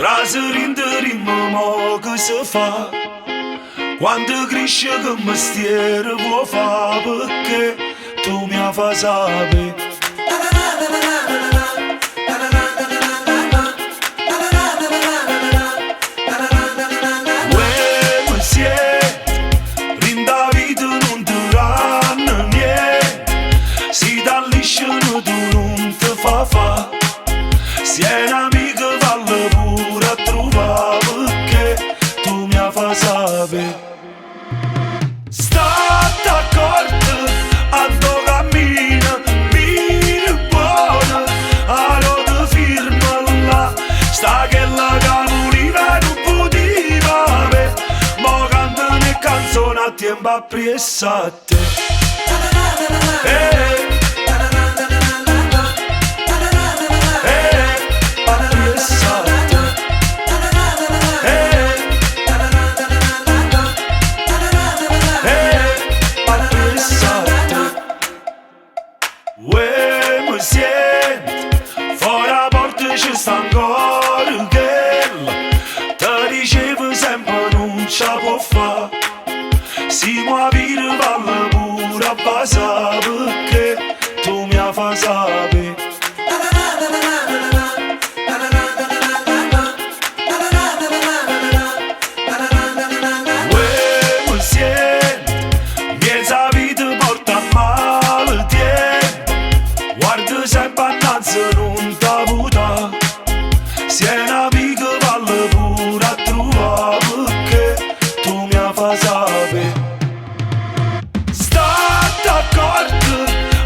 Trasărind ritmă mo che se fa quando cresce che mestiere vuoi fa perché tu mi fai sapere. Si è un'amica vale pure a trovare perché tu mi fai sapere. State accorti a dove cammina, mira buona, a rota firma là. Sta che la capolina non poteva avere, ma cantano le canzoni a tempo appressate. Ci sta ancora quella, ti dicevo sempre non ce la può fare. Siamo a vivere valle pure a passare perché tu mi fai sapere. Uè, mi sento, mezza vita porta a male tempo, guarda sempre annanzi non ti vuota. Si è un'amica vale pure a trovare perché tu mi fai sapere. State accorti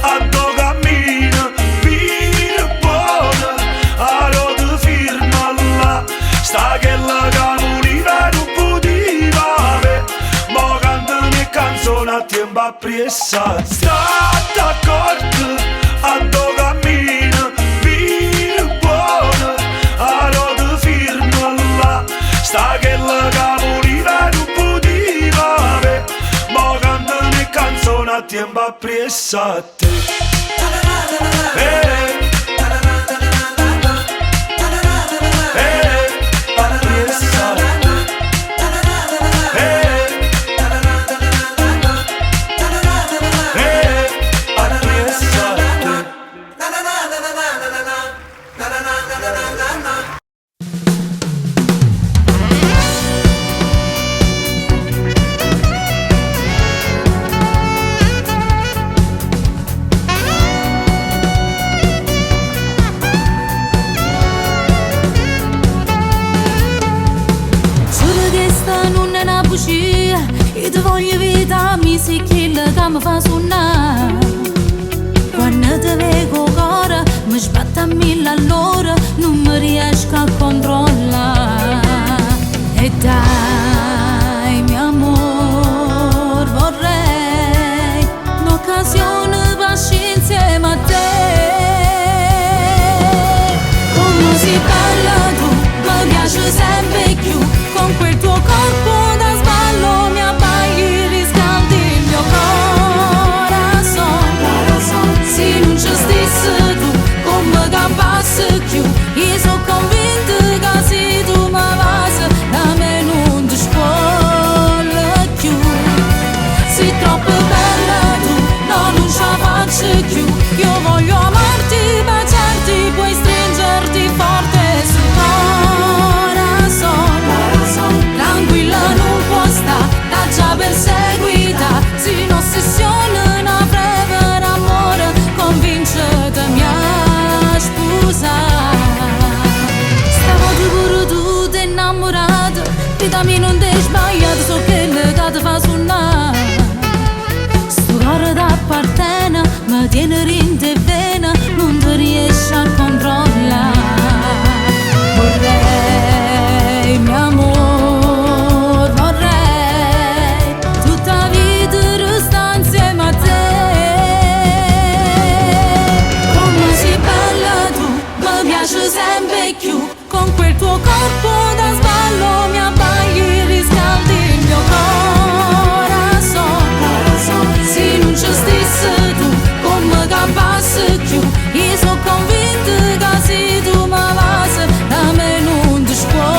a dove cammina, mira buona, a rota firma là. Sta che la capolina non poteva avere, ma cantano le canzoni a tempo appressate. State accorti a dove cammina, mira buona, a rota firma là. Sta che la capolina non poteva avere, ma cantano le canzoni a tempo appressate. Io ti voglio vita, mi si chiede che mi fa suonare. Quando ti vedo cuore, mi sbatte a mille all'ora, non mi riesco a controllare. E dai, mio amor, vorrei un'occasione per stare insieme a te. Come sei bella tu, mi piace sempre più, con quel tuo corpo da sballo mi abbagli, riscaldi il mio corazon. Se non ci stessi tu, come campassi più, io sono convinta che se tu mi vas, da me non ti scuola più. Sei troppo bella tu, no, non ce la faccio più. Io voglio amarti, baciarti, poi stringerti forte sul corazon. Tranquilla non può stare, da già perseguita, si un'ossessione, una breve amore, convincetemi a sposare. Stavolta pure tu ti innamorata, vita mia non ti è sbagliata, so che le cade fa suonare. Sto cuore t'appartiene, mi tiene rinte e vena, non ti riesci a controllare. Vorrei, mio amor, vorrei tutta la vita restare insieme a te. Come sei bella tu, mi piace sempre più, con quel tuo corpo da sballo mi abbagli, riscaldi il mio corazon. Se non ci stessi tu, come campassi più, io sono convinta che se tu mi vas, da me non ti scuola.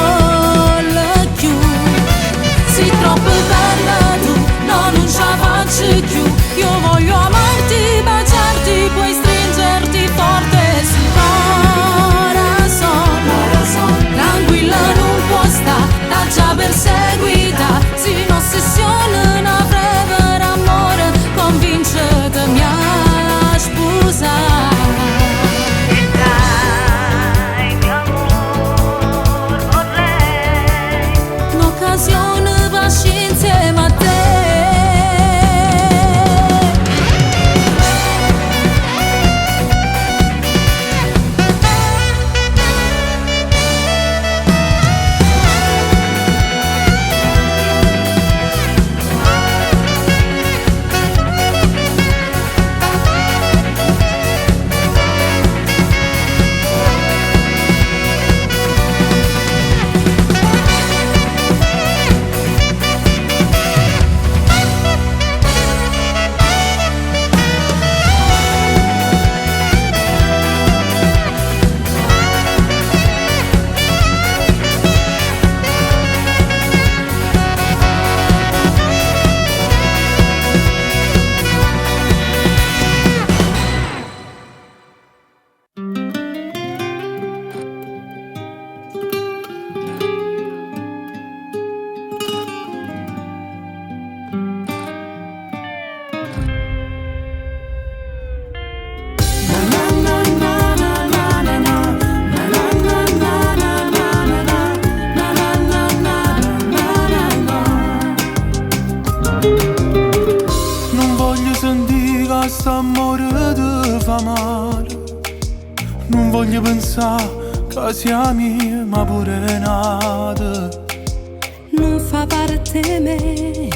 questo amore ti fa male. Non voglio pensare che sia mia, ma pure nata. Non fa parte me,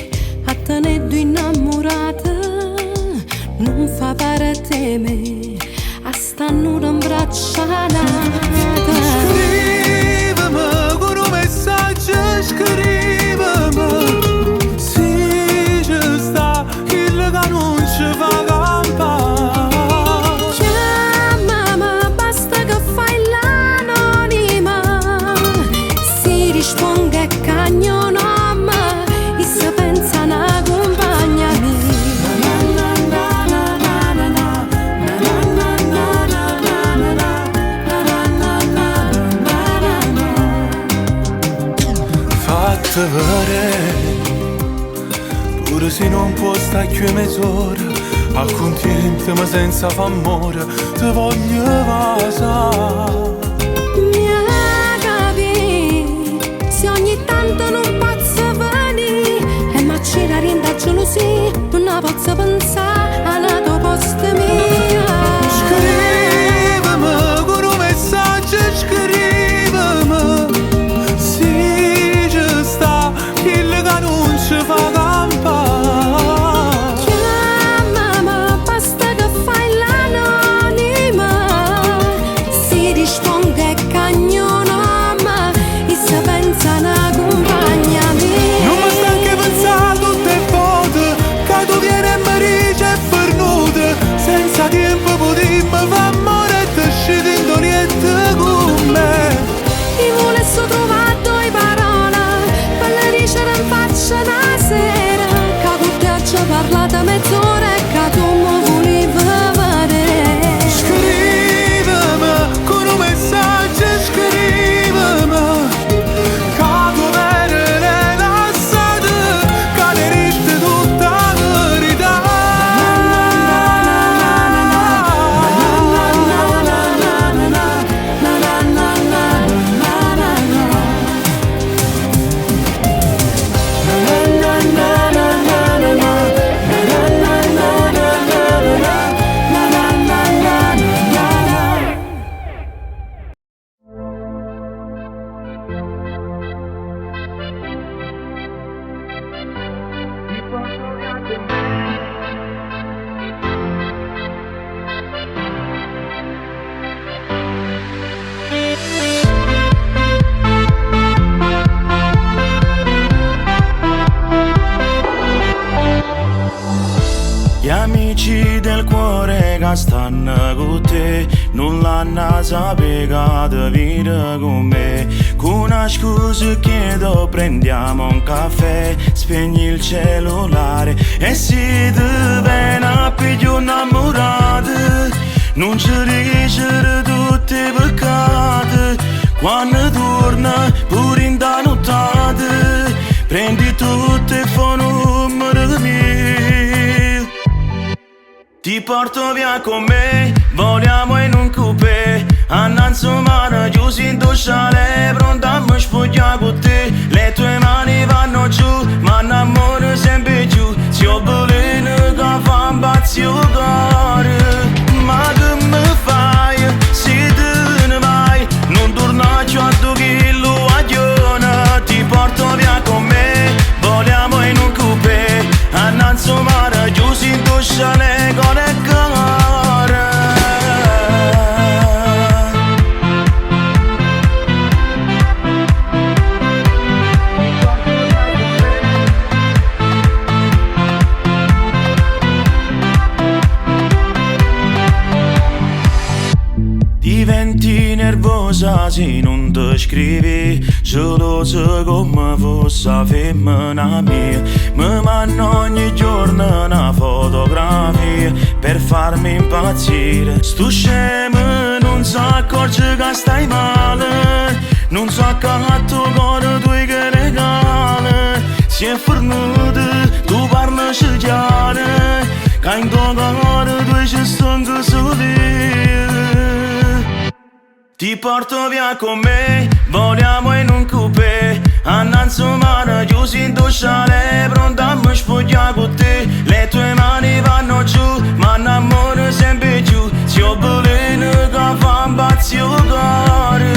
a te ne due innamorata. Non fa parte me, a stanno d'imbracciata. Scrivimi con un messaggio, scrivimi. Se ci sta il che non ci fa campare. Chiamami, basta che fai l'anonima. Si risponde cagno nome, e se pensa una compagna mia. Fatta vedere, pure se non può stare più mezz'ora, accontenta ma senza f'amore, ti voglio vasare. Mi capi, se ogni tanto non posso venire, e ma c'era rinda gelosia, non la posso pensare a una tua posta mia. Scrivimi con un messaggio, scrivimi. Se ci sta il che non ci fa campare. Chiamami, basta che fai l'anonima. Si risponde cagnonoma, e se pensa una compagna mia. Non mi sta anche pensare tutte le volte che tu vieni e mi dici è pernuta. Senza tempo potremmo fare amore e ti scidi in dorietta con me. Io volessi trovare due parole per le dicere in faccia una sera, che con te ci ho parlato mezz'ora e che tu mi volevi vedere. Scrivimi con un messaggio, scrivimi. Che tu eri rilassata, che le resti tutta la verità. Gli amici del cuore che stanno con te non l'hanno saputo venire con me. Con una scusa chiedo prendiamo un caffè, spegni il cellulare e si ti viene più innamorata. Non ci dicere tutti i peccati, quando torna pure in da nottata, prendi tutte e fa numero mio. Ti porto via con me, voliamo in un coupé, annanzo mare, chiusi in dosciale, pronta a mi spogliare con te. Le tue mani vanno giù, ma innamoro sempre giù. Si ho veleno che fa impazzire il cuore. Ma che mi fai, se te ne vai, non torna più a 2 chili a giorno. Ti porto via con me, voliamo in un coupé, annanzo mare, chiusi in dosciale con le care. Diventi nervosa se non ti scrivi, gelosa come fosse femmina mia. Mi mando ogni giorno una fotografia per farmi impazzire. Sto scemo non si accorge che stai male, non so che a tuo cuore tu che regala. Si è fornuto, tu parli chiaro, che in tuo cuore tu ci stanno soli. Ti porto via con me, voliamo in un coupé, annanzo mare, chiusi in dosciale, pronta a mi spogliare con te. Le tue mani vanno giù, ma spazio cuore.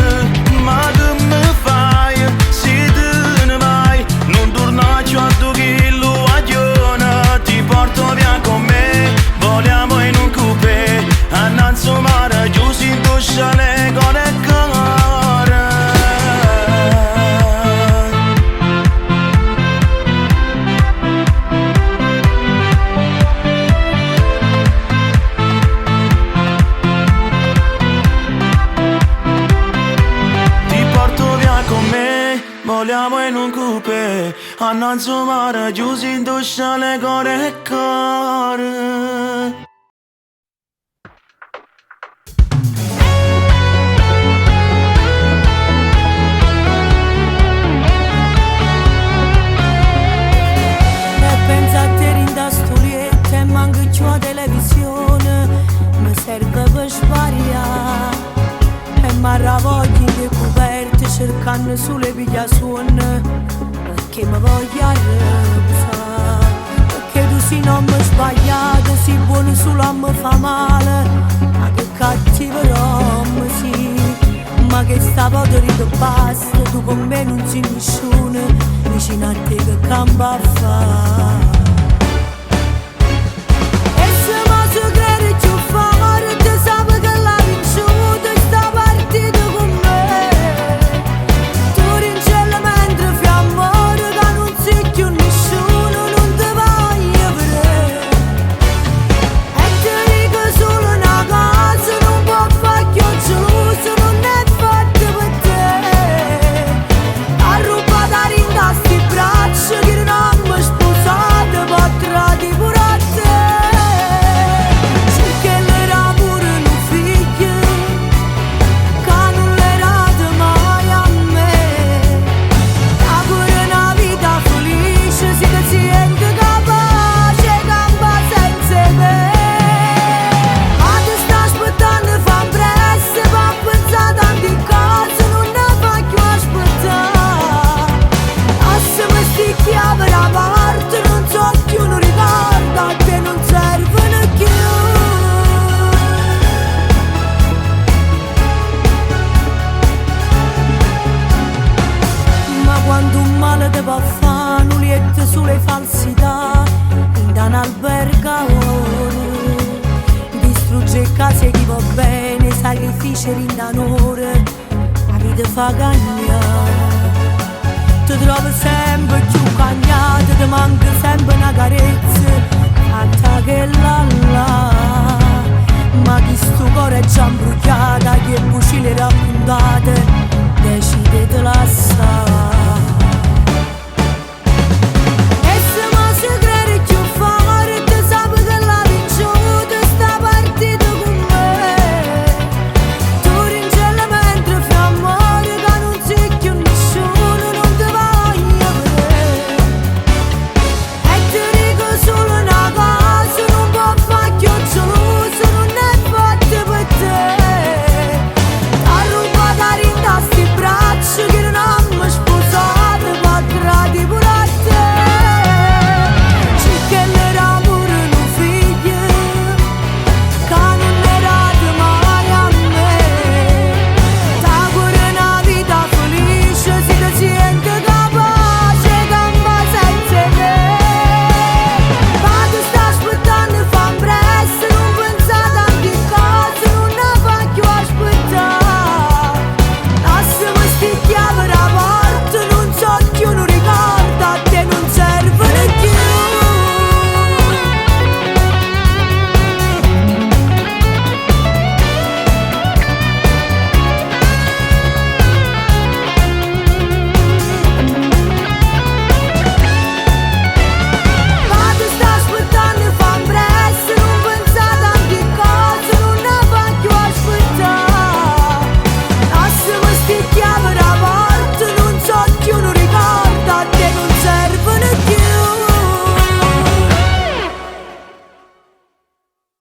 Ma che mi fai se te ne vai? Non tornare più a 2 chilo a giorno. Ti porto via con me, vogliamo in un coupé. Annanzi mare giù si indoscia le core e cuore. Ti porto via con me, vogliamo in un coupé. Annanzi mare giù si indoscia le core e cuore. E manca più la televisione, mi serve per svariare. E m'arra voglia di coperte cercando sulle pigliazioni, perché mi voglio riposare. Perché tu sei non mi sbagliato, sei buono solo a me fa male. Ma che cattivo rom sì, ma che sta poteri che basta. Tu con me non sei nessuno, vicino a te che campa a fare. Sulle falsità in un albergatore, distrugge case chi va bene, sacrifici rindanore, la vita fa cagnare. Ti trovi sempre più cagnata, ti manca sempre una carezza, fatta che là. Ma chi sto cuore è già imbrugliata, che fucile raccontate, decide